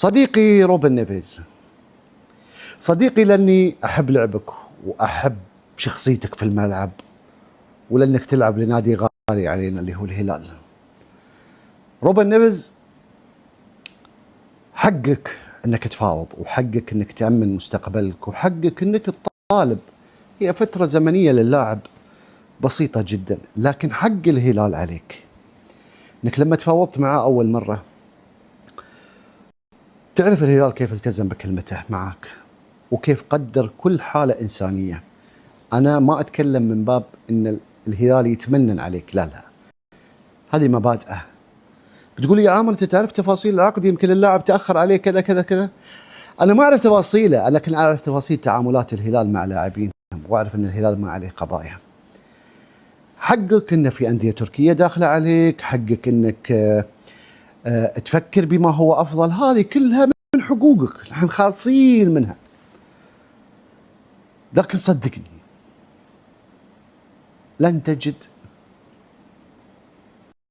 صديقي روبن نيفيز، صديقي لاني احب لعبك واحب شخصيتك في الملعب، ولانك تلعب لنادي غالي علينا اللي هو الهلال. روبن نيفيز، حقك انك تفاوض، وحقك انك تأمن مستقبلك، وحقك انك تطالب. هي فترة زمنية للاعب بسيطة جدا، لكن حق الهلال عليك انك لما تفاوضت معه اول مرة تعرف الهلال كيف التزم بكلمته معك، وكيف قدر كل حالة إنسانية. أنا ما أتكلم من باب إن الهلال يتمنن عليك، لا لا، هذه مبادئه. بتقول لي يا عامر أنت تعرف تفاصيل العقد، يمكن اللاعب تأخر عليه كذا كذا كذا. أنا ما أعرف تفاصيله، لكن أعرف تفاصيل تعاملات الهلال مع لاعبينهم، وأعرف إن الهلال ما عليه قضايا. حقك إن في أندية تركية داخلة عليك، حقك إنك تفكر بما هو أفضل، هذه كلها من حقوقك، نحن خالصين منها. لكن صدقني لن تجد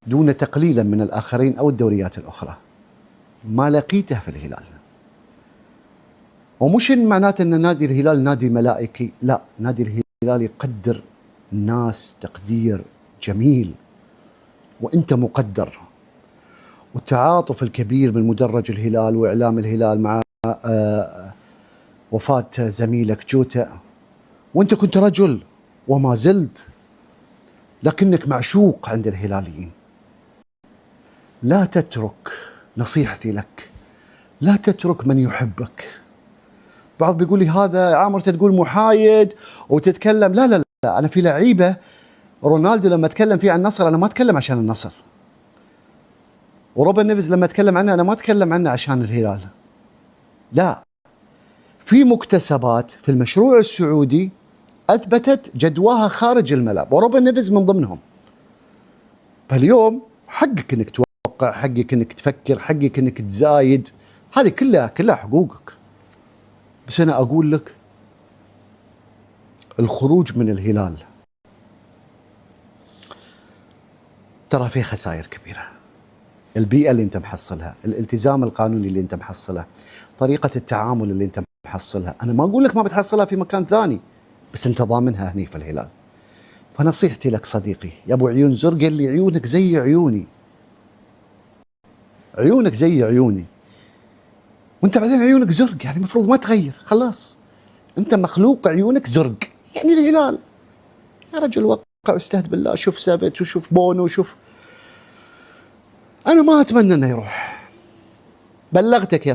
دون تقليلا من الآخرين أو الدوريات الأخرى ما لقيته في الهلال. ومش إن معناته أن نادي الهلال نادي ملائكي، لا، نادي الهلال يقدر الناس تقدير جميل، وأنت مقدر. والتعاطف الكبير من مدرج الهلال وإعلام الهلال مع وفاة زميلك جوتا، وأنت كنت رجل وما زلت، لكنك معشوق عند الهلاليين. لا تترك، نصيحتي لك، لا تترك من يحبك. بعض بيقول لي هذا عامر تقول محايد وتتكلم، لا لا لا، أنا في لعيبة رونالدو لما أتكلم فيه عن النصر أنا ما أتكلم عشان النصر، وروبن نيفيز لما أتكلم عنه أنا ما أتكلم عنه عشان الهلال، لا. في مكتسبات في المشروع السعودي أثبتت جدواها خارج الملعب، وروبن نيفيز من ضمنهم. فاليوم حقك انك توقع، حقك انك تفكر، حقك انك تزايد، هذه كلها حقوقك. بس انا اقول لك الخروج من الهلال ترى فيه خسائر كبيرة. البيئة اللي انت محصلها، الالتزام القانوني اللي انت محصله، طريقة التعامل اللي انت محصلها، انا ما اقول لك ما بتحصلها في مكان ثاني، بس انت ضامنها هني في الهلال. فنصيحتي لك صديقي يا ابو عيون زرق، اللي عيونك زي عيوني، عيونك زي عيوني، وانت بعدين عيونك زرق، يعني المفروض ما تغير، خلاص انت مخلوق عيونك زرق. يعني الهلال يا رجل وقع واستهد بالله، شوف سافيتش وشوف بونو وشوف. انا ما اتمنى انه يروح، بلغتك يا